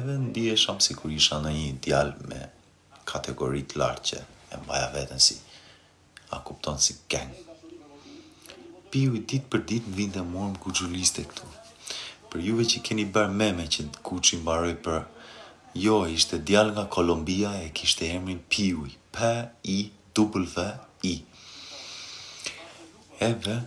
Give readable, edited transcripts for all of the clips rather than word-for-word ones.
Edhe ndihesham sikur isha në një djalë me kategori të lartë që e mbaja veten si, a kupton, si gang. Piu ditë për ditë më vinte mua më kuxuliste këtu. Për juve që keni bërë meme që Kuçi mbaroi për jo, ishte djalë nga Kolombia e kishte emrin Piu, P-I-W-I. Edhe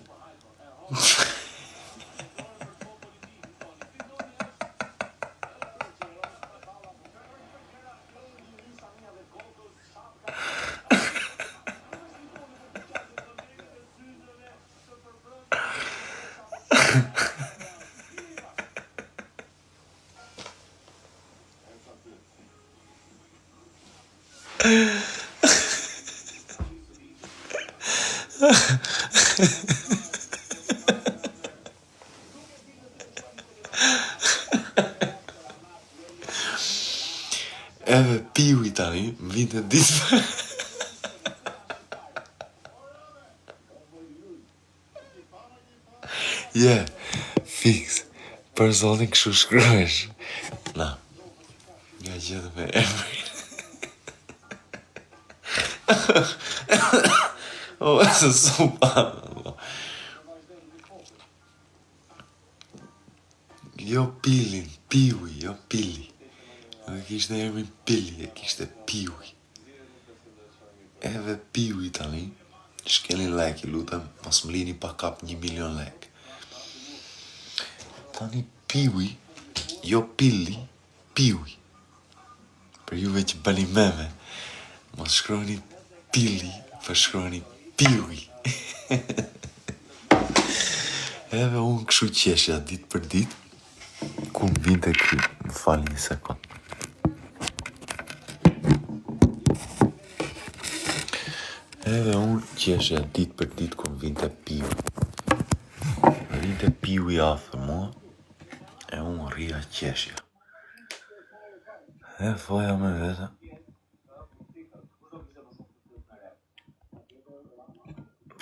edhe Piu tani më vinte ditë fix. Për zonin kështu shkruhesh. Na, nga gjithë me emrin. O, se sopa. Jo Pilin, Piui, jo Pili. Edhe kishte emrin Pili, e kishte Piui. Edhe Piui tani, shkelin like, lutem, mos më lini pa kap 1 milion like. Tani Piui, jo Pili, Piui. Për juve që bëni meme, mos shkroni Pili, për shkroni Piui. Edhe unë kështu qeshja ditë për ditë, ku më vinte ky, më falni një sekond. Edhe unë qeshja ditë për ditë ku më vinte Piu. Më vinte Piu i afër mua, e unë rria qeshja. E thoja me vete.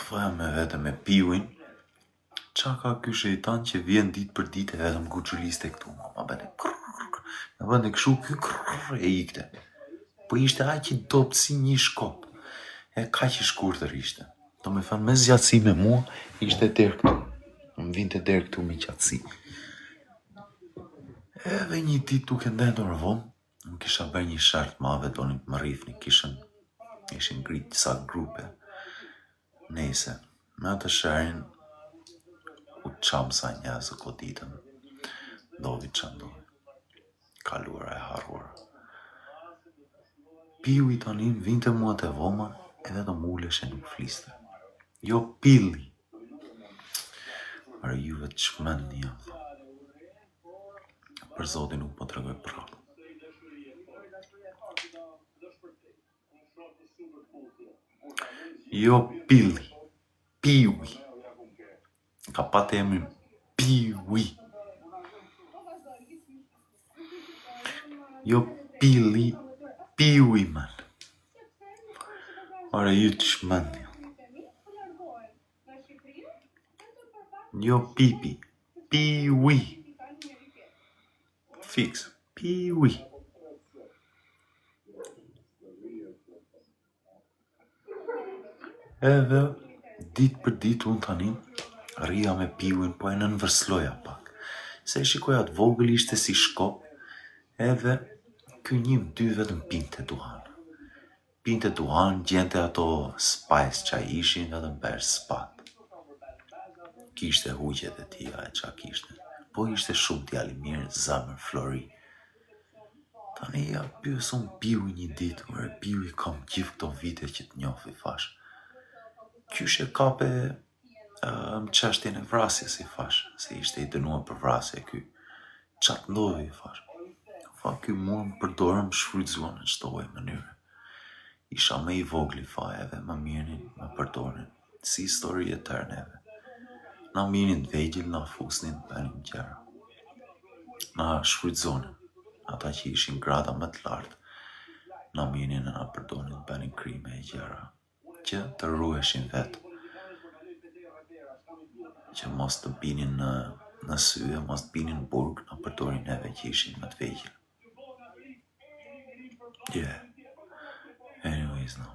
Thoja me vete me Piuin, qa ka ky shejtan që vjen ditë për ditë edhe më kuxuliste këtu, ma bëne ma bëne këshu ky e ikte. Po ishte aq i dopt si një shkop. E kaq i shkurtër ishte. Do me thënë me zgjatësi me mua, ishte der këtu. Më vinte der këtu me gjatësi. Edhe një ditë duke ndendur vonë, më kisha bërë një shart mave, donin të më rrifni, ishin ngrit disa grupe. Nese, me atë sharin, u qam sa njëzë koditën, dovi që ndovi, kaluara e harruara. Piu i tani vinte mua të voma, edhe do m'uleshe nuk fliste. Jo Pili. Arë juve të shmend një. Për zotin nuk po të regoj prapë. Jo Pili. Piui. Ka patë emrin Piui. Jo Pili. Piui, man. Ora ju të shmend një. Jo Pipi. Piui. Fix. Piui. Edhe ditë për ditë unë tani rria me Piuin, po e nënvërsloja pak. Se shikoja të vogël ishte si shkop, edhe ky 1-2 vetëm pinte duhan. Pinte duhan, gjente ato spice qa ishin, vetëm bërë spat. Kishte huqet e tia e qa kishte. Po ishte shumë djali mirë, zamër Flori. Tani ja pyesëm Piu një ditë, mërë Piu i kam gjithë këto vite që të njofi fash. Qyshe kape më qashtjen e vrasjes i fash, se ishte i dënuar për vrasje ky. Qatë ndodhi i fash. Fa ky mua më përdorëm shfrytzuar në çdo lloj mënyre. Isha me i vogli fa edhe më mirënin, më përdornin. Si histori e tërë neve. Na mirënin të vegjël, na fusnin, bënin gjëra. Na shfrytzonin. Ata që ishin grada më të lartë, na mirënin e na përdornin, bënin krime e gjëra. Që të ruheshin vetë. Që mos të binin në sy, mos të binin në burg, na përdorin neve që ishin më të vegjël. Yeah. Anyways, no.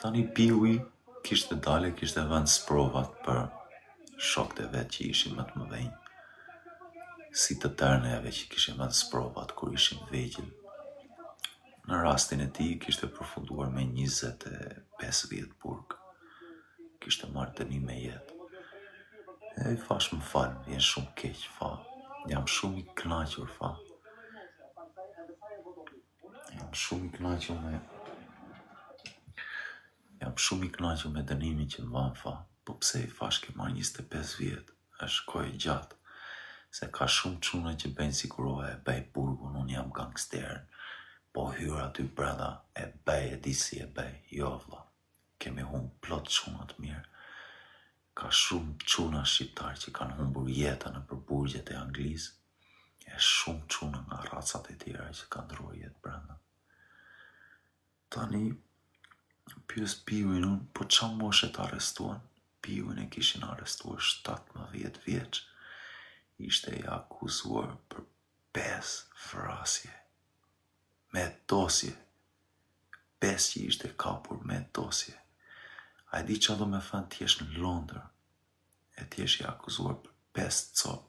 Tani Piui kishte dale, kishte vënë sprovat për shokët e vet që ishin më të mëdhenj. Si të tërneve që kishin vënë sprovat kur ishin vegjël. Në rastin e tij kishte përfunduar me 25 vjet burg. Kishte marrë dënim me jetë. E I fash më fal, vjen shumë keq, fa. Jam shumë I kënaqur, fa. Jam shumë I kënaqur me dënimin që më van, fa. Po pse I fash ke marrë 25 vjet? Është kohë e gjatë. Se ka shumë çuna që bëjnë siguroha e bëj burgun, unë jam gangster. Po hyr aty brenda, e bëj, e di si e bëj. Jo, vlla. Kemi humbur plot çuna të mirë. Ka shumë çuna shqiptar që kanë humbur jetën nëpër burgjet e Anglisë. E shumë çuna nga racat e tjera që kanë ndruar jetë brenda. Tani pyes Piuin unë, po qa moshe të arrestuan? Piuin e kishin arrestuar 17 vjeç. Ishte I akuzuar për 5 vrasje. Me dosje. 5 që ishte kapur me dosje. A di qa do me thënë t'jesh në Londër, e t'jesh I akuzuar për 5 copë.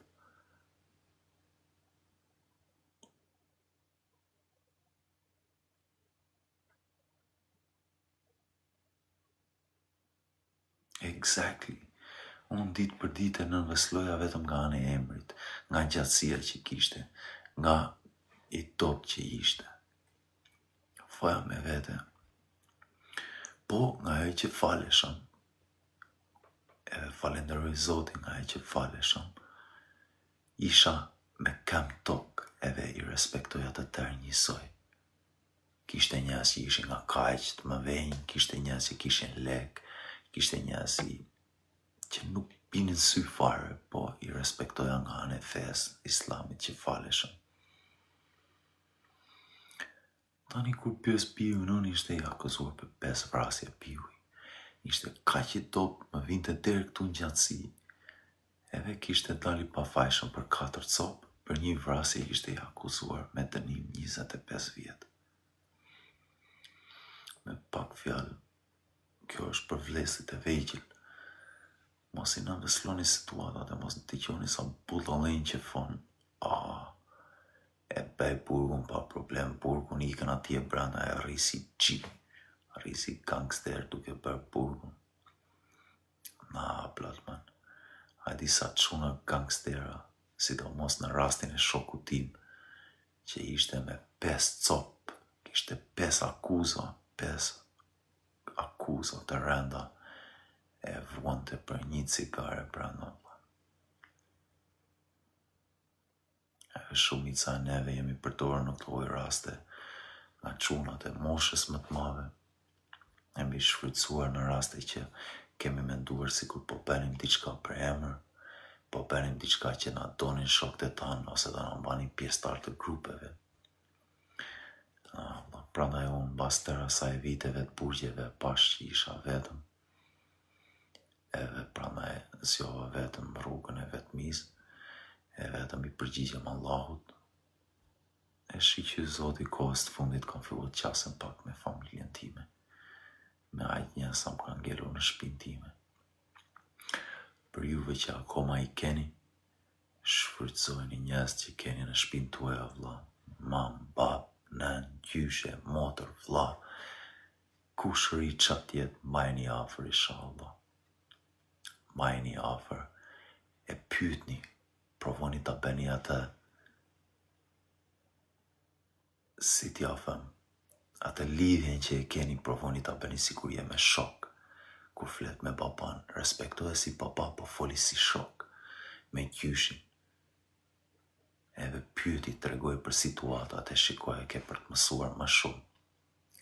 Exactly. Unë ditë për ditë nënvësloja vetëm nga anë e emrit, nga gjatësia që kishte, nga I top që ishte. Foja me vete. Po, nga ajo që faleshëm, edhe falenderoj Zotin nga ajo që faleshëm, isha me kam tok edhe I respektoja të tërë njësoj. Kishte njerëz që ishin nga kaq të mëdhenj, kishte njerëz që kishin lek, kishte njerëz që nuk pinin sy fare, po I respektoja nga anë e fesë islamit që faleshëm. Tani kur pyes Piuin, unë ishte I akuzuar për 5 vrasje Piui. Ishte kaq I top, më vinte deri këtu në gjatësi. Edhe kishte dali pafajshëm për 4 copë, për një vrasje ishte I akuzuar me dënim 25 vjet. Me pak fjalë, kjo është për vlesrit e vegjël. Mos I nënvësloni situatat e mos në t'iqoni sa bullallin që fon. E bëj burgun pa problem, burgun ikën atje brenda e rrisi G. Rrisi gangster duke bërë burgun. Na, plotman. A di sa çuna gangstera, sidomos në rastin e shokut tim, që ishte me 5 copë, kishte 5 akuza të rënda, e vuante për një cigare brenda. E shumica e neve jemi përdorur në këto raste nga çunat e moshës më të madhe. Jemi shfrytzuar në raste që kemi menduar sikur po bënim diçka për emër, po bënim diçka që na donin shokët e tanë ose do na mbanin pjesëtar të grupeve. Prandaj unë mbas tërë asaj viteve të burgjeve pash që isha vetëm. Edhe prandaj zgjova vetëm rrugën e vetmisë. E vetëm I përgjigjem Allahut. E shiqy Zoti kohës të fundit kam filluar të qasem pak me familjen time. Me ajt një sa më kanë ngelur në shtëpinë time. Për juve që akoma I keni, shfrytëzojeni njerëz që keni në shtëpinë tuaj, vëlla. Mam, bab, nën, gjyshe, motër, vëlla. Kush rri çat jetë, mbajeni afër inshallah. Mbajeni afër e pyetni. Provoni ta bëni atë, si t'ja them, atë lidhjen që e keni, provoni ta bëni sikur je me shok. Kur flet me baban, respektoje si baba, po foli si shok, me gjyshin. Edhe pyeti, tregoj për situatat e shikoj e ke për të mësuar më shumë.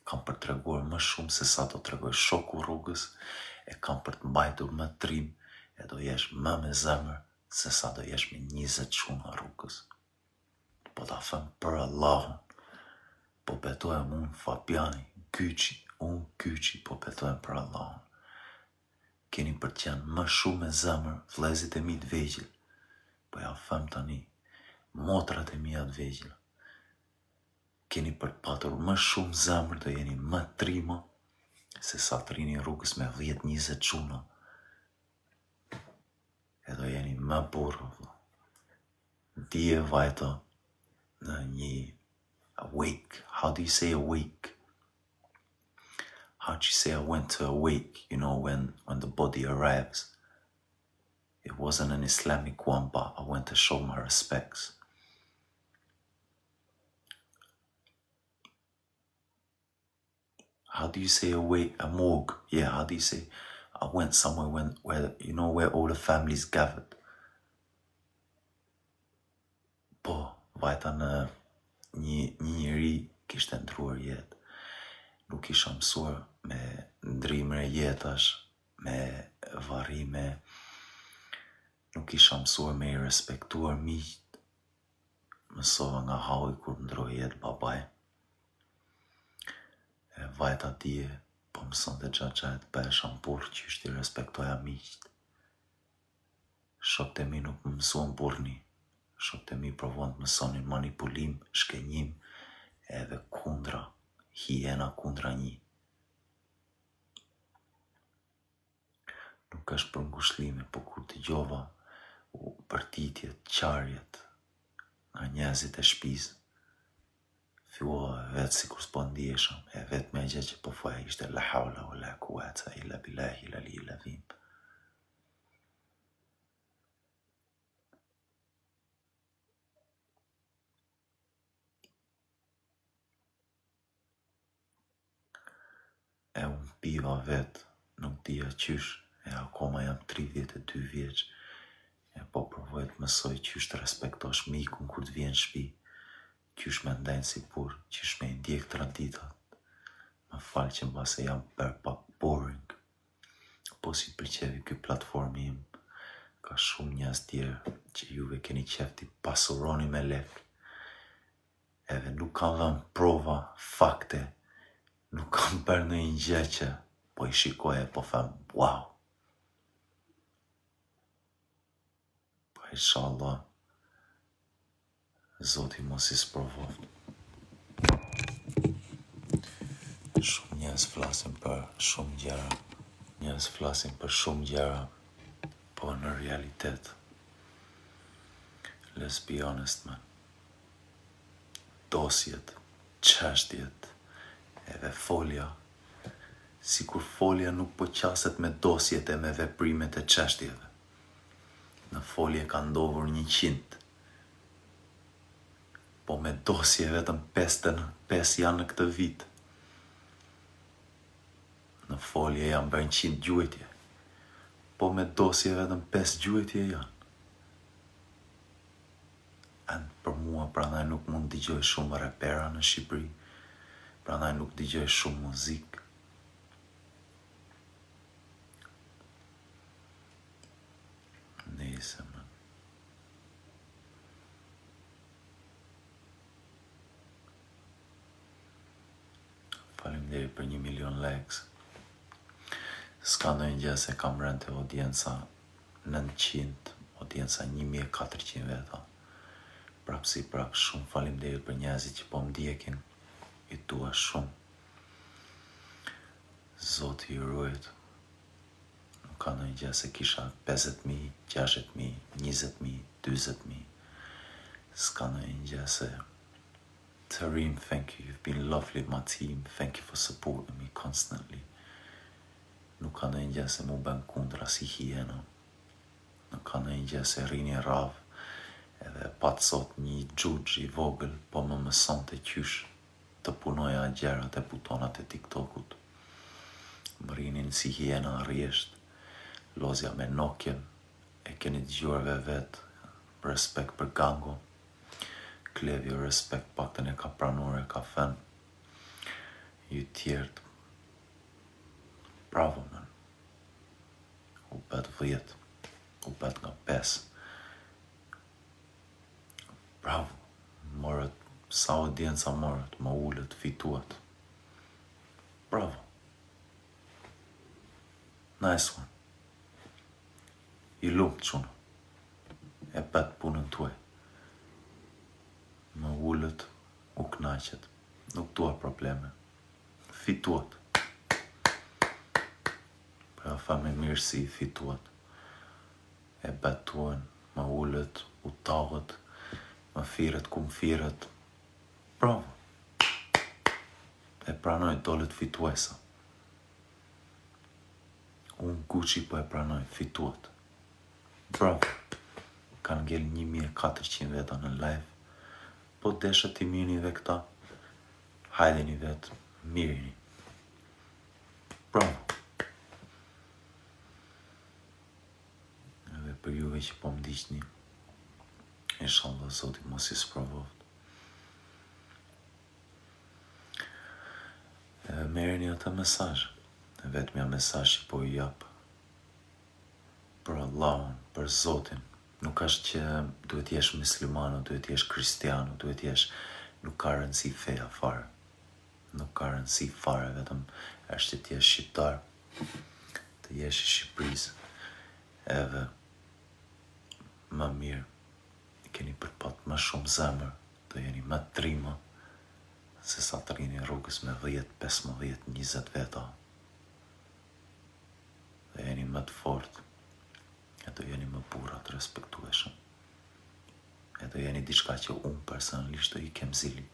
Kam për të treguar më shumë se sa do tregoj shoku rrugës, e kam për të mbajtur më trim, e do jesh më me zemër, se sa do jesh me 20 çuna rrugës. Po ta them për Allahun, po betohem unë Fabiani, Gyçi, po betohem për Allahun. Keni për të qenë më shumë me zemër vëllezrit e mi të vegjël, po ja them tani, motrat e mia të vegjël. keni për të patur më shumë zemër, do jeni më trima, se sa të rini rrugës me 10-20 çuna. E do jeni më burro, dije vajta në një awake. How do you say awake? How do you say I went to awake, when the body arrives? It wasn't an Islamic one, but I went to show my respects. How do you say awake? A morgue. Yeah, how do you say? I went somewhere where all the families gathered. Po, vajta në një njeri kishte ndruar jetë. Nuk isha mësuar me ndrimre jetash, me varrime. Nuk isha mësuar me I respektuar miqt. Mësova nga haui kur ndroi jetë babaj. E vajta dje, po mëson të gjatë pesha më burë që ishtë I respektoja miqt. Shokët e mi nuk më mësuan burni. Shokët e mi provon të mësonin manipulim, shkenjim, edhe kundra, hiena kundra një. Nuk është për ngushëllime, po kur t'i gjova përtitjet, qarjet nga njerëzit e shtëpisë, fillova vetë si kur s'po ndjeshëm, e vetë me gjë që po foja ishte la hawla wa la quwata illa billahi l-aliyyil azim. E unë piva vetë, nuk dija qysh, e akoma jam 32 vjeç, e po provoj të mësoj qysh të respektosh mikun kur të vjen shtëpi, qysh me ndajnë si burr, qysh me I ndjek traditat. Më falë që mbase jam pak boring, po si pëlqevi ky platformi im, ka shumë njerëz tjerë që juve keni qef t'i pasuroni me lek, edhe nuk kanë dhënë prova, fakte, nuk kanë bërë ndonjë gjë që po I shikoj e po them, wow. Po inshallah, Zoti mos I sprovoft. Shumë njerëz flasin për shumë gjëra, po në realitet, let's be honest, man, dosjet, çështjet, edhe folja, sikur folja nuk po qaset me dosjet e me veprimet e çështjeve. Në folje ka ndovur 100, po me dosje vetëm 5 janë në këtë vit. Në folje janë bërë 100 gjuhëtje, po me dosje vetëm 5 gjuhëtje janë. Për mua, prandaj nuk mund dëgjoj shumë rapera në Shqipëri, prandaj nuk dëgjoj shumë muzikë. Nëse më. Faleminderit për 1 milion likes. S'ka ndonjë gjë se kam rënë te audienca 900, audienca 1400 veta. Prap shumë faleminderit për njerëzit që po m'ndjekin. I dua shumë. Zoti Ju ruajt. Nuk ka ndonjë gjë se kisha 50.000, 60.000, 20.000, 40.000. S'ka ndonjë gjë se Tareem, thank you. You've been lovely, my team. Thank you for supporting me constantly. Nuk ka ndonjë gjë se mu bën kundra si hiena. Nuk ka ndonjë gjë se rini rav, edhe pat sot një xhuxh I vogël, po më mëson të qysh të punoja gjerat e butonat e TikTokut. Më rinin si hiena rjesht, lozja me Nokian, e keni dëgjuar vet, respekt për Gango. Klevi respekt, paktën e ka pranuar, e ka thënë. Ju tjerët, bravo, man. U bet 10, u bet nga 5. Bravo, morët, sa audienca morët, më ullët, fituat. Bravo. Nice one. I lumt çuna. E bet punën tuaj. Më ullët, u knaqet. nuk dua probleme. Fituat. Pra fa me mirësi fituat. E betuan, më ullët, u tallët, më firet ku më firet. Bravo. E pranoj dollet fituesa. Unë Gucci po e pranoj fituat. Bravo. Kanë ngell 1400 veta në live. Po desha ti mirëni dhe këta. Hajdeni vetë, mirëni. Bravo. Edhe për juve që po më ndiqni, inshallah Zoti mos i sprovoft. Merrni atë mesazh. Vetmja mesazh që po i jap për Allahun, për Zotin. Nuk është që duhet jesh musliman, duhet jesh kristian, duhet jesh, nuk ka rëndësi feja fare. Nuk ka rëndësi fare, vetëm është që t'jesh shqiptar, të jesh i Shqipërisë, edhe më mirë, keni përpat më shumë zemër, të jeni më trima, se sa të rini rrugës me 10, 15, 20 veta. Dhe jeni më të fort, e do jeni më burra të respektueshëm. E do jeni diçka që unë personalisht do i kem zili.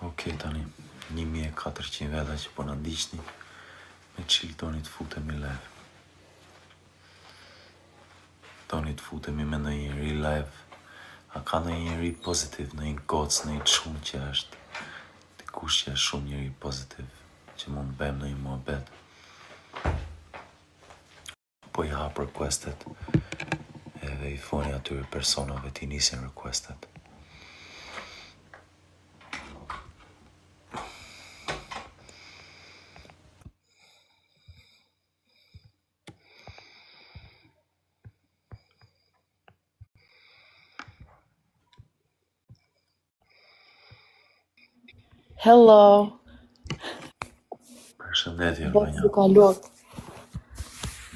Okej, tani, 1400 veta që po në ndiqni, me qilë toni të futemi live. Toni të futemi me në njëri live. A ka në njëri pozitiv, në një gocë, në një shumë që është, dikush që është shumë njëri pozitiv, që mund bëjmë në një muhabet. Po i hap requestet, edhe i foni atyre personave t'i nisin requestet. Hello. Përshëndetje, Do Ranja. të kalot.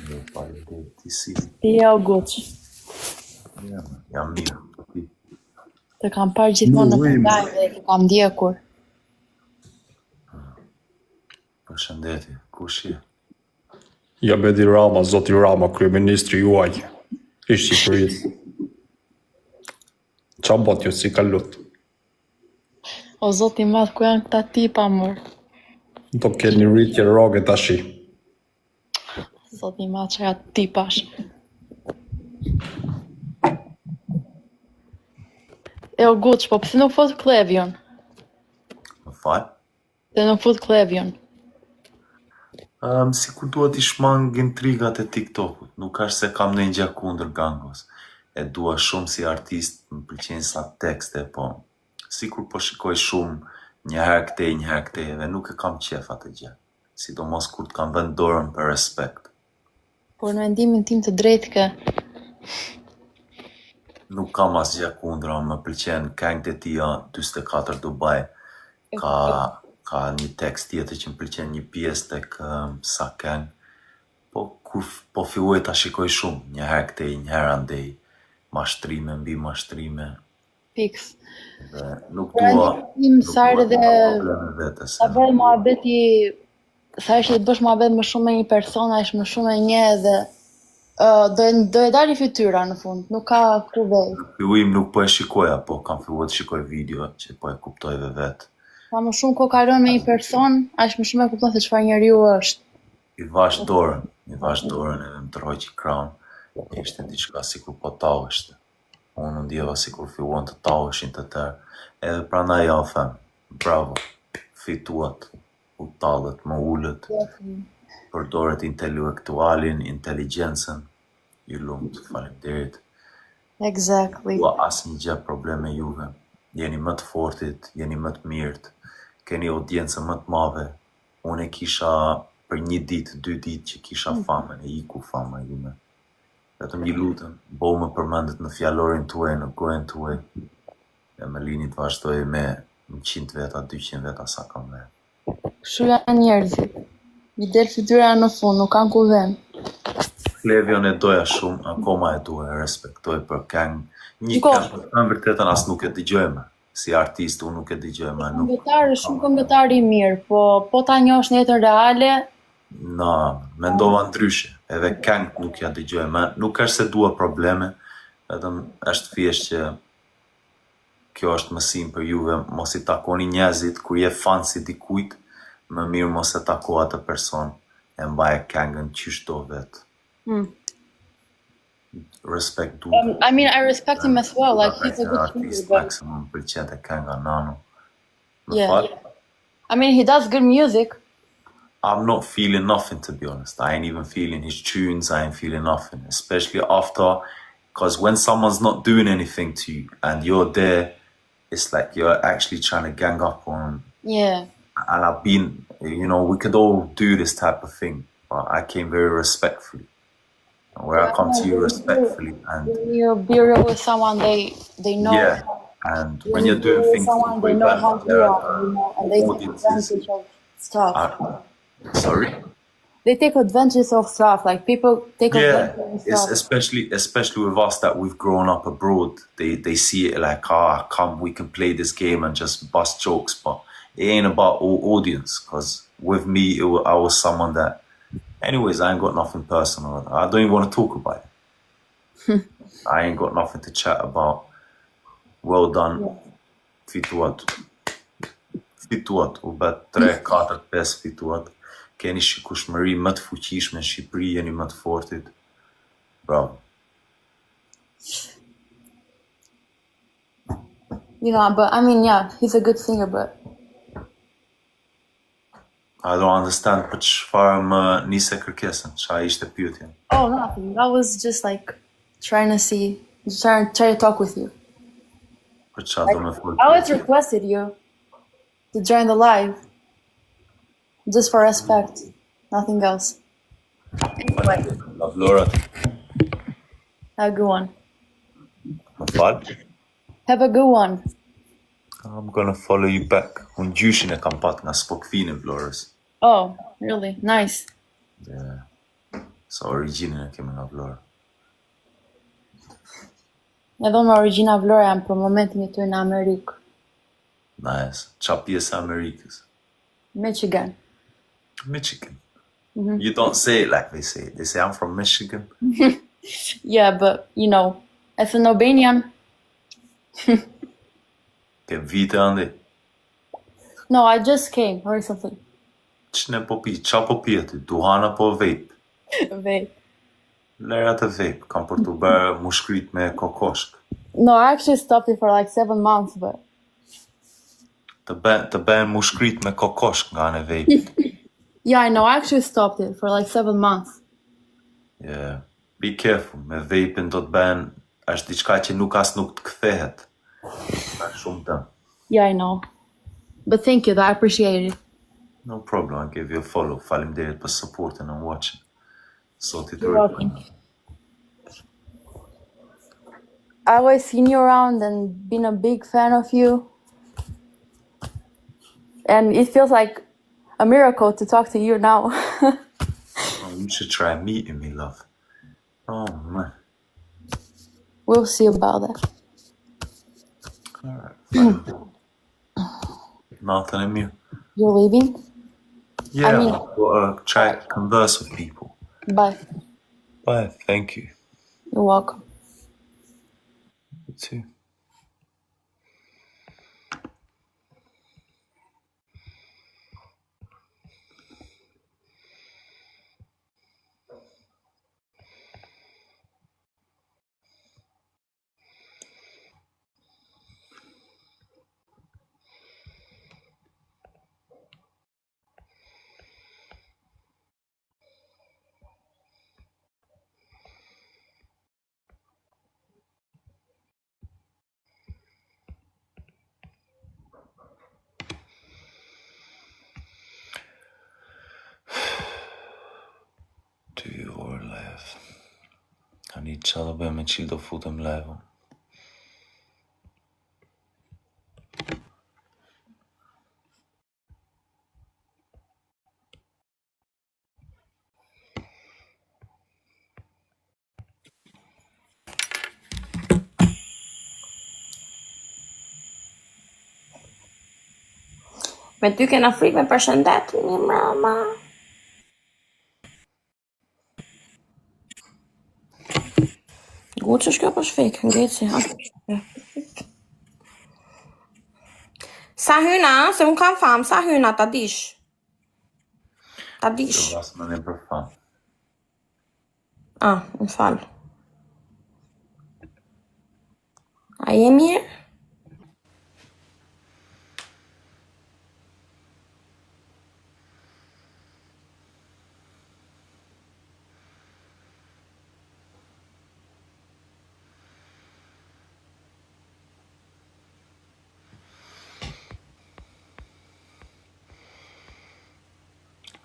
Mirë, faleminderit, ti si? Ti e o Gucci. Jam mirë. Ti? Të kam parë gjithmonë në live dhe të kam ndjekur. Përshëndetje, kush je? Jabedi Rama, Zoti Rama, kryeministri juaj i Shqipërisë. Qa bot ju si kalut? O zoti madh, ku janë këta tipa mër? Do keni rritje roge tashi. Zoti madh, çka tipash. E o Gucci, po pse nuk fut Klevion? Më fal? Se nuk fut Klevion. Si ku duhet i shmang intrigat e TikTokut. Nuk është se kam në një gjë kundër gangos. E dua shumë si artist, më pëlqejnë sa tekste, po sikur po shikoj shumë një herë këtej, dhe nuk e kam qef atë gjë. Sidomos kur të kam vënë dorën për respekt. Por në mendimin tim të drejtë ke. Nuk kam asgjë kundra, më pëlqen këngët e tia 44 Dubai. Ka një tekst tjetër që më pëlqen, një pjesë tek sa këngë. Po kur po filloj ta shikoj shumë, një herë këtej, një herë andej, mashtrime mbi mashtrime. Fix. Dhe nuk dua probleme vetes. Sa bëj muhabeti, sa ishte të bësh muhabet më shumë me një person, a ishte më shumë e një dhe do e dali fytyra në fund, nuk ka ku vej. Fillim nuk po e shikoja, po kam filluar të shikoj video që po e kuptoj dhe vetë. Sa më shumë ko kalon me një person, aq më shumë e kupton se çfarë njeriu është. I vash dorën edhe më tërhoqi krahun. Ishte diçka sikur po talleshte. Unë ndjeva sikur filluan të talleshin të tërë. Edhe prandaj ja them, bravo, fituat, u tallet, më ullët, përdoret intelektualin, inteligjencën, ju lumt, faleminderit. Exactly. Dua asnjë gjë probleme juve. jeni më të fortit, jeni më të mirët, keni audiencë më të madhe. Unë e kisha për 1 ditë, 2 ditë që kisha famën, e iku fama ime. Vetëm një lutëm, bo më përmendet në fjalorin tuaj, në gojën tuaj, e më lini të vazhdoj me 100 veta, 200 veta sa kam dhe. Kështu janë njerëzit. I del fytyra në fund, nuk kanë ku vend. Flevion e doja shumë, akoma e duhe, e respektoj për këngë. Një Shiko. këngë, në vërtetën as nuk e dëgjojme. Si artist, unë nuk e dëgjojme. Këngëtar është shumë këngëtar i mirë, po ta njohësh në jetën reale, Na, mendova ndryshe, edhe këngë nuk ja dëgjojme. Nuk është se dua probleme, vetëm është thjesht që kjo është mësim për juve, mos i takoni njerëzit, kur je fan si dikujt, më mirë mos e tako atë person, e mbaje këngën qysh do vetë. Respekt du. I mean, I respect him as well, like he's a good artist, singer, but maximum pëlqente kënga Nano. yeah. I mean, he does good music. I'm not feeling nothing, to be honest. I ain't even feeling his tunes. I ain't feeling nothing, especially after, because when someone's not doing anything to you and you're there, it's like you're actually trying to gang up on. Yeah. And I've been, we could all do this type of thing, but I came very respectfully. And where I come to you respectfully, and When you be real with someone, they know. yeah, and when you're doing with things someone, they way know back, how there you are are, and they take audiences. advantage of stuff. Sorry? They take advantage of stuff. Like people take Yeah, advantage of it's stuff. especially with us that we've grown up abroad. They see it like, come, we can play this game and just bust jokes, but it ain't about all audience. Because with me, I was someone that, anyways, I ain't got nothing personal. I don't even want to talk about it. I ain't got nothing to chat about. Well done. Fituat. U bet 3, 4, 5 fituat. Keni shikueshmëri më të fuqishme në Shqipëri, jeni më të fortit. Bravo. But I mean, yeah, he's a good singer, but I don't understand për çfarë më nise kërkesën, çfarë ishte pyetja. oh, nothing. I was just like trying to talk with you. Për çfarë do më fol? I always requested you to join the live, just for respect, nothing else. Anyway, Love Laura. have a good one. Më fal. Have a good one. I'm gonna follow you back. Unë gjyshin e kam pat nga Spokfin e Vlorës. Oh, really? Nice. Yeah. So origjinin e kemi nga Vlora. Edhe unë origjina Vlora jam për momentin e ty në Amerikë. Nice. Qa pjesë e Amerikës? Michigan. Michigan. You don't say it like they say it. They say I'm from Michigan. Yeah, but as an Albanian, Ke vite andi. no, I just came recently. Ç'ne po pi? Qa po pi aty? Duhan apo vape? Vape. Lera të vape. Kam për të bërë mushkrit me kokoshk. No, I actually stopped it for like 7 months, but Të bën mushkrit me kokoshk nga anë e vape. yeah, I know. I actually stopped it for like 7 months. Yeah. Be careful. Me vape-in do të bën, është diçka që nuk të kthehet. Është shumë dëm. Yeah, I know. But thank you, I appreciate it. No problem, I'll give you a follow. Faleminderit për supportin and watching. Sotit You're welcome. I always seen you around and been a big fan of you. And it feels like a miracle to talk to you now. Oh, you should try meeting me, love. Oh, man. We'll see about that. Alright. Nothing in you. You're leaving? Yeah, I mean- I've got to try to converse with people. Bye. Bye, thank you. You're welcome. You too. Tani qa do bëjmë me qilë do futem live. Me ty kena frikë me përshëndet, një mrama. Guqë është kjo për shfik, ngeci, ha? Sa hyna, se unë kam famë, sa hyna, ta dish. Ta dish. Të vasë më një për famë. Më falë. A je mirë?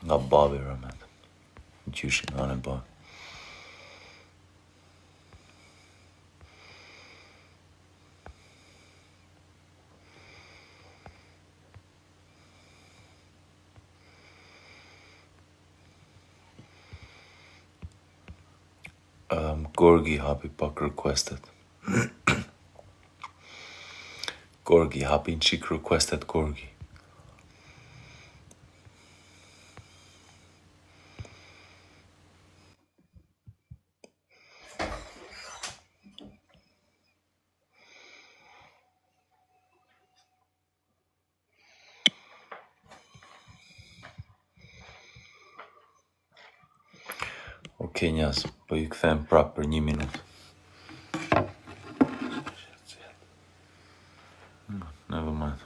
Nga babi, Ramet. Gjyshin nga në babi. Gorgi hapi pak requestet. Gorgi hapi në qik requestet Gorgi. Okej, njas, po ju kthem prap për 1 minutë. Never mind.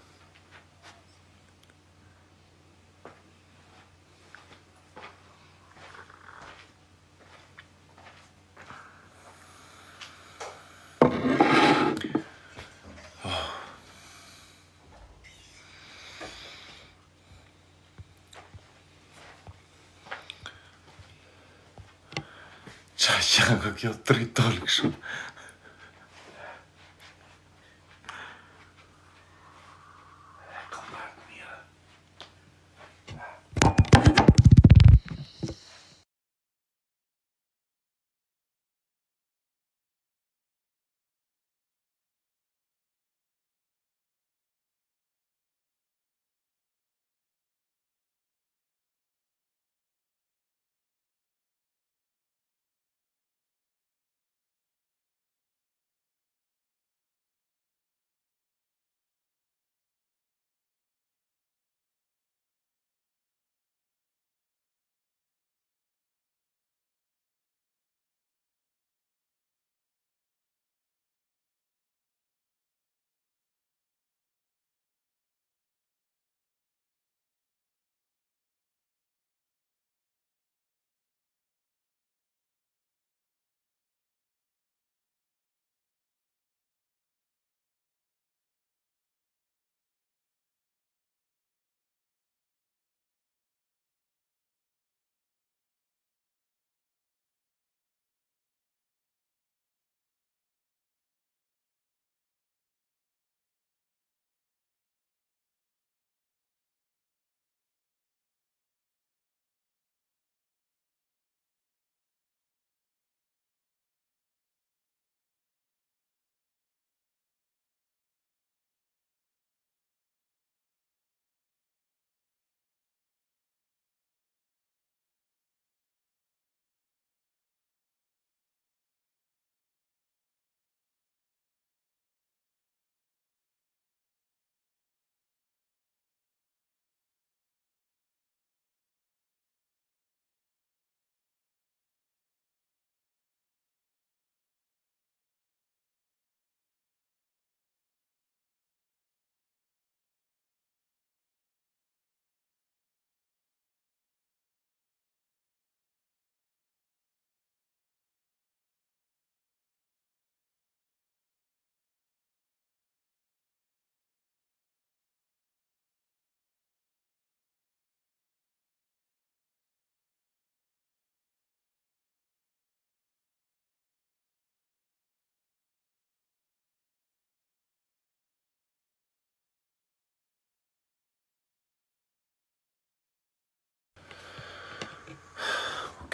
Qa ka kjo 3 tolë kështu.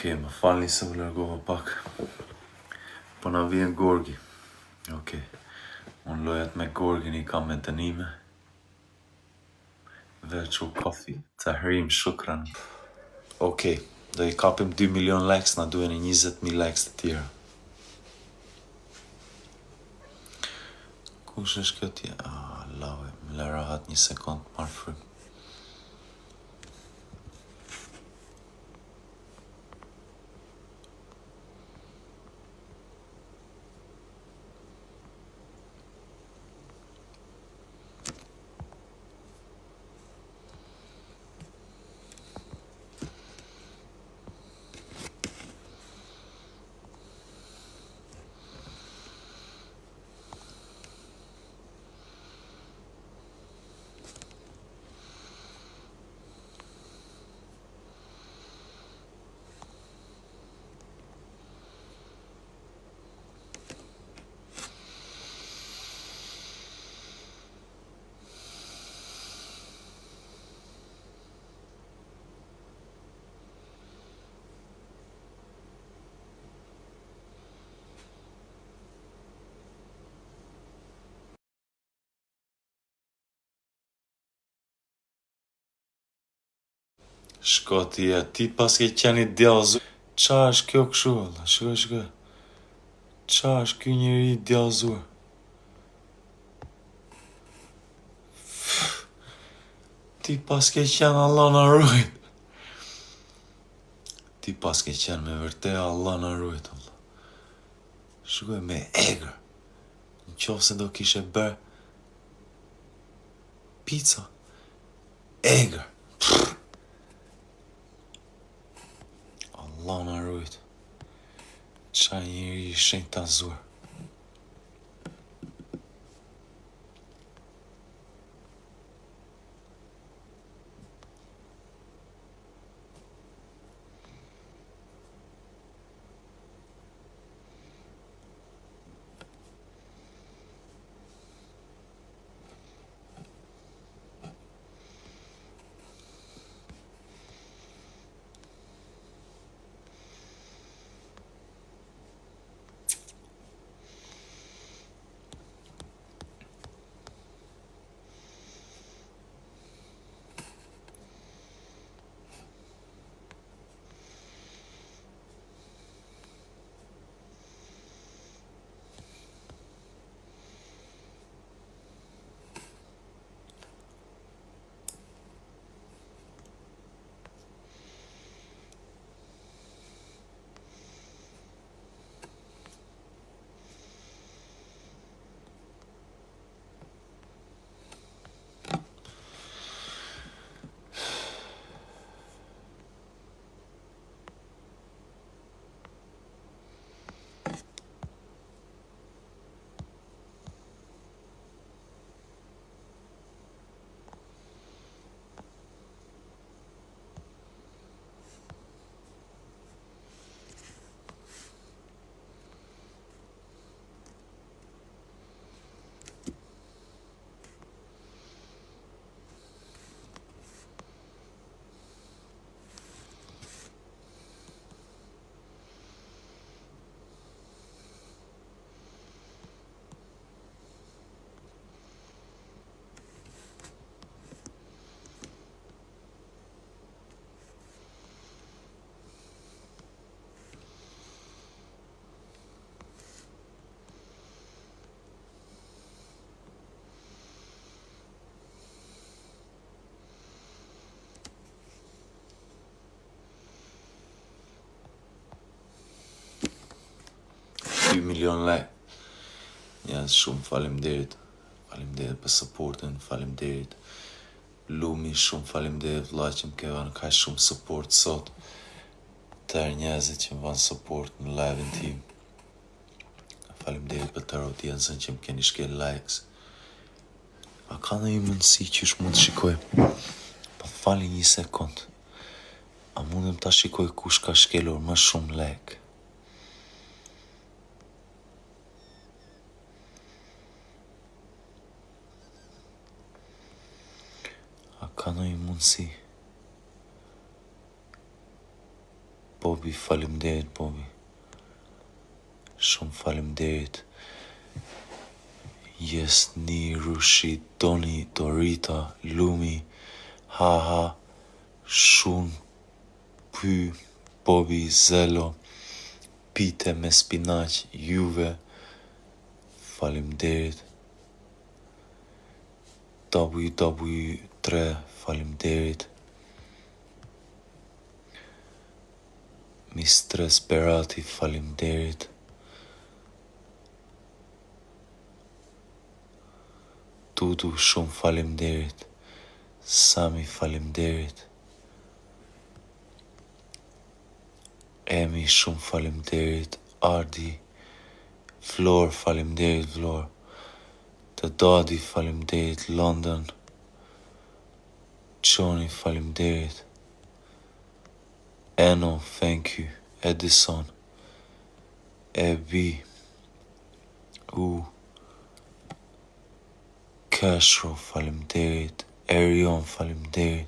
Okej, më falni se më largova pak. Po na vjen Gorgi. Okej. Unë lojat me Gorgin I kam me dënime. Virtual coffee. Tahrim, shukran. Okej, do I kapim 2 milion likes, na duhen 20.000 likes të tjera. Kush është kjo tje? Lave, më le rahat një sekund, marrë frym. Shkoti e ti pas ke qeni djallëzu. Qa është kjo këshu, Allah? Shkoj. Qa është kjo njëri djallëzuar? Ti pas ke qenë Allah në rujt. Ti pas ke qenë me vërte Allah në rujt, Allah. Shkoj me egër. Në qofë se do kishe bërë pizza. Egër. Allah në rujt. Qa njëri I shenjë të azuar. Milion like. Ja, shumë faleminderit. Faleminderit për supportin, faleminderit. Lumi, shumë faleminderit vëlla që më ke vënë kaq shumë support sot. Tërë njerëzit që më vënë support në live-in tim. Faleminderit për tërë audiencën që më keni shkel likes. A ka ndonjë mundësi që mund të shikoj? Po fali një sekond. A mundem ta shikoj kush ka shkelur më shumë like? Ka ndonjë mundësi? Po Bobi, faleminderit Bobi. Shumë faleminderit. Jesni, Rushi, Doni, Dorita, Lumi, Haha, Shun, Py, Bobi, Zelo, Pite me spinaq, Juve, faleminderit. WW3, faleminderit. Mistres Berati, faleminderit. Tutu, shumë faleminderit. Sami, faleminderit. Emi, shumë faleminderit. Ardi, Flor, faleminderit Flor. Të Dadi, faleminderit. London, Qoni, faleminderit. Eno, thank you. Edison, Ebi, Castro, faleminderit. Erion, faleminderit.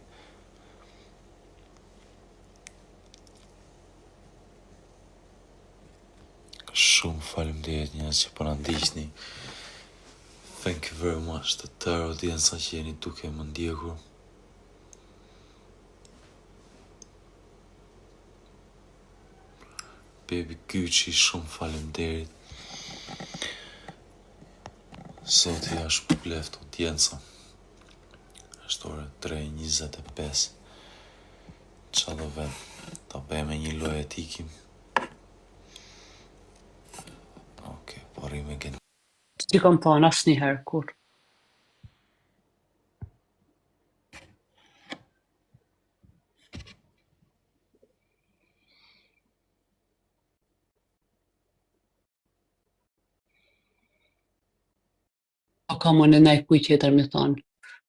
Shumë faleminderit njerëz që po na ndiqni. Thank you very much të tërë audienca që jeni duke më ndjekur. Baby Gucci, shumë faleminderit. Zoti ja shpëleft audienca. Është ora 3:25. Qa do vem? Ta bëjmë një lojë e tikim. Okej, po rime gen. Ti kam pa asnjëherë kur. O kam unë nëj kuj tjetër me thonë.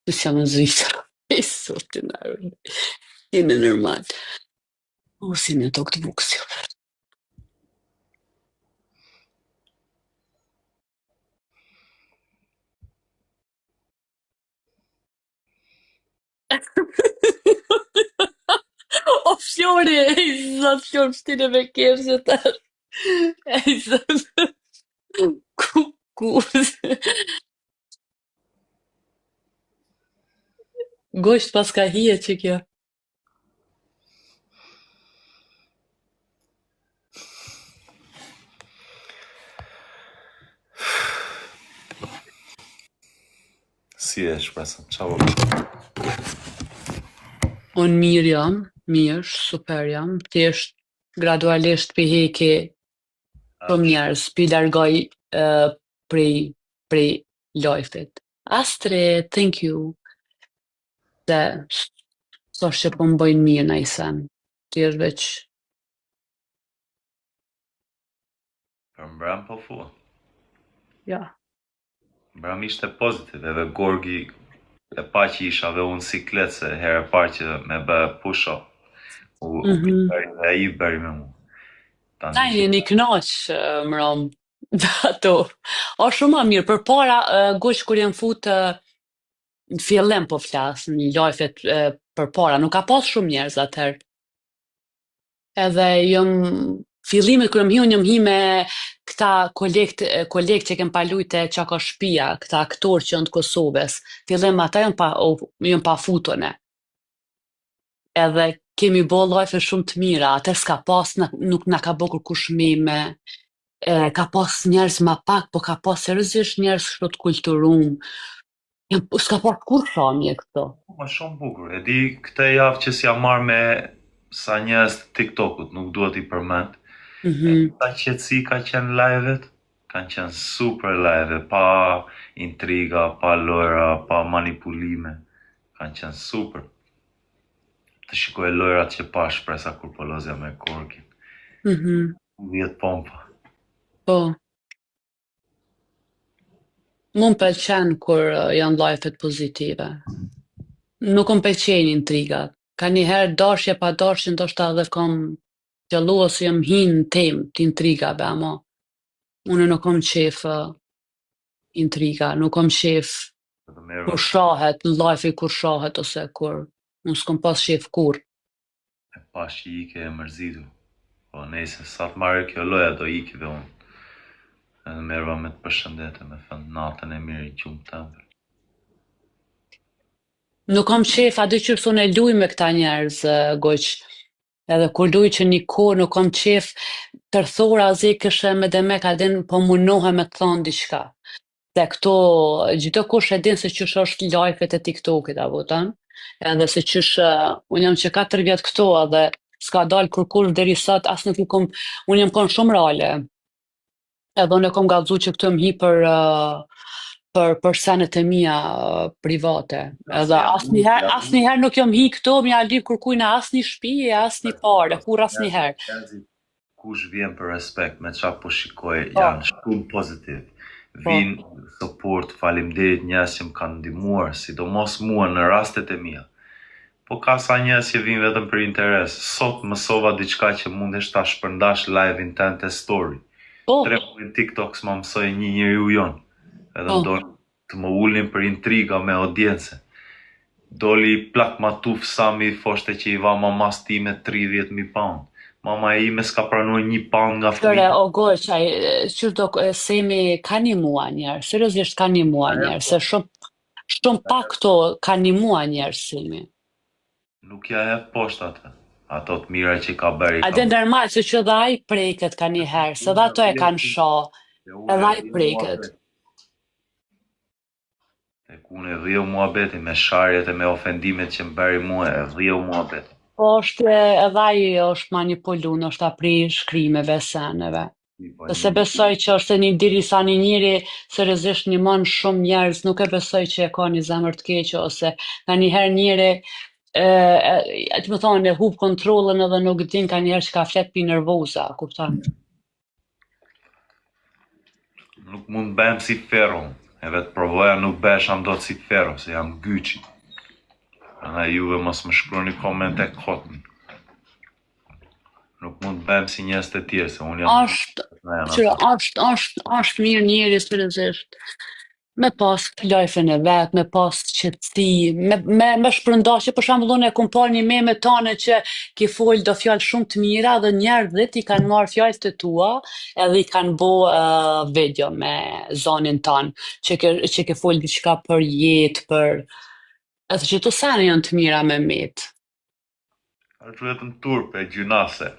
Nësë jam në Zvicër. E sotë në arë. Jemi normal. O, si në tokë të bukës. O, Fjori, e zot, Fjori, pështine me kefë të e zot. Ku. Gosht pas ka hije që kjo. Si e shpresën, qavo? Unë mirë jam, mirë, super jam, thjesht gradualisht pëheki shumë njerës, pi largoj prej lojfit. Astrid, thank you. Dhe thosh që po më bëjnë mirë na i sen. Thjesht veç. Për mbram po fua. Ja. Mbram ishte pozitiv, edhe Gorgi e pa që isha dhe unë siklet se herë e parë që me bë push-up. Dhe i bëri me mu. Ta jeni knaq, mram. Ato. O shumë më mirë, për para, gosh kur jem fut në fillim po flas, në lojfet për para, nuk ka pas shumë njerëz atëherë. Edhe fillimet kur jam hi me këta kolegë që kem palujt e Qaka Shpia, këta aktorë që janë të Kosovës. Fillim ata jam pa futone. Edhe kemi bo lojfe shumë të mira, atë s'ka pas, nuk na ka bo kërkush me ka pas njerëz ma pak, po ka pas seriozisht njerëz kështu të kulturum. S'ka pas kur shamje këto. Ma shumë bukur. E di këtë javë që s'ja marrë me sa njerëz të TikTokut, nuk duhet i përmend. Sa qetësi ka qenë live-et, kanë qenë super live, pa intriga, pa lojra, pa manipulime. Kanë qenë super. Të shikoj lojrat që pa shpresa kur po lozja me Korkin. 10 pompa. Po. Mu më pëlqen kur janë lajfet pozitive. Nuk më pëlqen intrigat. Ka njëherë dashje pa dashje, ndoshta edhe kam qëllu ose jam hinë temë të intrigave, ama unë nuk kam qef intriga, nuk kam qef kur shahet, në lajfi kur shahet, ose kur unë s'kom pas qef kur. E pash që i ke e mërzitur. Po nejse, sa të marrë kjo loja do iki dhe unë. Edhe merva me të përshëndete, me thënë natën e mirë I gjumë të ëmbër. Nuk kam qef, a dy që thonë e luj me këta njerëz, goq. Edhe kur luj që një kohë nuk kam qef tërthora zi këshë me dhe me ka din po munohe me të thonë diçka. Se këto, gjithë kush e din se qysh është live-et e TikTokit, apo tan? Edhe se qysh, unë jam që 4 vjet këto edhe s'ka dalë kur deri sot, as nuk I kom, unë jam kon shumë reale. Edhe unë e kom gallxu që këtu më hi për senet e mia private. Edhe asnjëherë nuk jam hi këto, më ja lyp kërkujnë asnjë shtëpi, asnjë parë, kur asnjëherë. Kush vjen për respekt me qa po shikoj janë shumë pozitiv. Vinë support, faleminderit njerëz që më kanë ndihmuar, sidomos mua në rastet e mia. Po ka sa njerëz që vinë vetëm për interes. Sot mësova diçka që mundesh ta shpërndash live in tente story. 3 muaj TikTok s'ma mësoi një njeriu jon. Edhe do të më ulnin për intriga me audiencë. Doli plak matuf Sami foshte që I va mamas time 30.000 pound. Mama e ime s'ka pranuar 1 pound nga fëmijë. Tëre, o goq, qërë do Semi ka një mua njerë, seriozisht ka një mua njerë, se shumë pak këto ka një mua njerë Semi. Nuk ja e poshtë atë, ato të mira që I ka bërë. A dhe normal, se që dhe ai preket ka një herë, se dhe ato e kanë shoh, edhe ai preket. E kune dhjo muhabeti me sharjet e me ofendimet që më bëri mua, e dhjo muhabeti. Po është edhe ai është manipulun, është apri shkrimeve, seneve. Se besoj që është një dirisa një njëri, seriozisht një mon shumë njerëz, nuk e besoj që e ka një zemër të keqe, ose nga njëherë njëri, të më thonë, e hub kontrolën edhe nuk din ka njerë që ka flet pi nervoza, kupton? Nuk mund bëhem si Ferro, e vetë provoja nuk besham do të si Ferro, se jam gyqi. Ana juve mos më shkruani komente kotën. Nuk mund bëhem si njerëz të tjerë, se unë jam... Është mirë njeri seriozisht. Me pas lajfën e vet, me pas qetësi, me shpërndash që për shembull unë e kom parë një meme tane që ki fol do fjalë shumë të mira dhe njerëzit I kanë marrë fjalët e tua edhe I kanë bo video me zonin tan që ke fol diçka për jetë, për edhe që të sene janë të mira me met. është vetëm turpe, gjynase.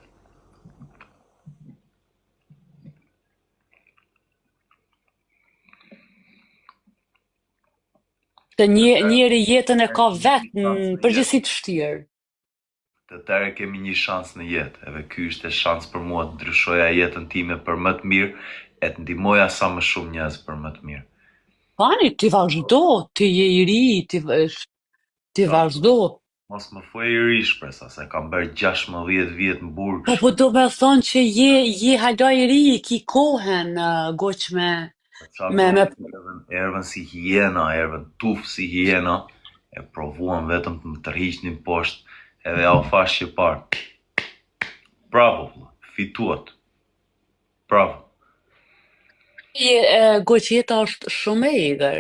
Se njeri jetën e ka vetë në përgjithësi të vështirë. Të tërë kemi një shans në jetë, edhe ky ishte shans për mua të ndryshoja jetën time për më të mirë, e të ndihmoja sa më shumë njerëz për më të mirë. Pani, ti vazhdo, ti je I ri, ti vazhdo. Mos më thuaj I ri shpresa, se kam bërë 16 vjet në burg. Po do me thonë që je hala I ri, ki kohen goq me... Ervën si hiena, ervën tuf si hiena, e provuan vetëm të më tërhiqnin poshtë, edhe au fash që parë. Bravo, fituat. Bravo. Goq jeta është shumë e egër,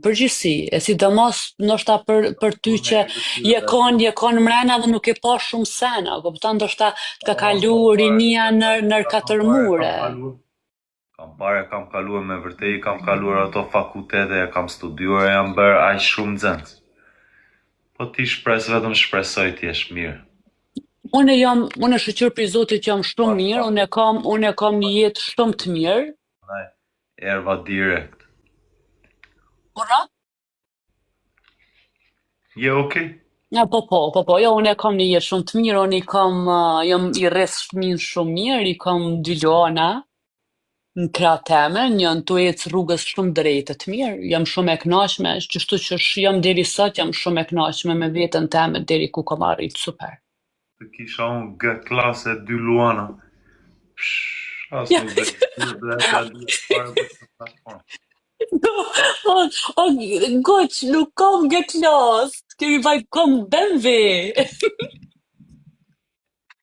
përgjithësi, e sidomos ndoshta për ty që je kon mrena dhe nuk e pa shumë sena, kupton ndoshta ka kalu rinia nër 4 mure. Kam kaluar me vërtet, kam kaluar ato fakultete, kam studiuar, jam bërë aq shumë nxënës. Po ti shpres vetëm shpresoj ti jesh mirë. Unë shqyr për Zotit jam shumë mirë, unë e kam një jetë shumë të mirë. Erva direkt. Ura? Je okay? Ja, po, jo, unë e kam një jetë shumë të mirë, unë jam I rreth fëmijën shumë mirë, I kam 2 lana në krah teme, njën të ecë rrugës shumë drejtë të mirë, jam shumë e kënaqshme, qështu që jam deri sot, jam shumë e kënaqshme me veten teme deri ku kam arrit, super. Të kisha unë G klase 2 luana. As nuk dhe goq, nuk kam G klas, kemi vaj kam BMW.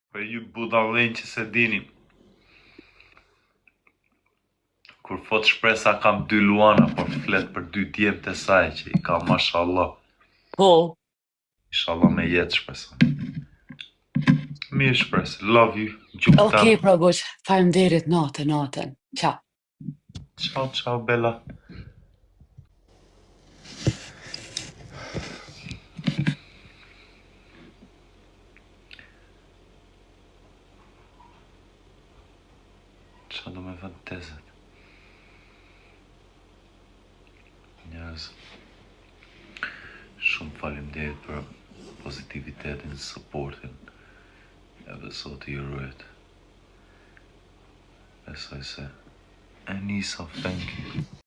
Për ju budallën që se dini. Kur fot shpresa kam 2 luana, por flet për 2 djemt e saj që I ka mashallah. Po. Inshallah me jetë shpresa. Mirë shpres, love you. Gjumë Okej, pra goq, faleminderit natën. Ciao. Ciao, Bella. Qa do me fantezet? Njerëz, shumë faleminderit për pozitivitetin, supportin, edhe sot i ruhet. Besoj se e nisa, thank you.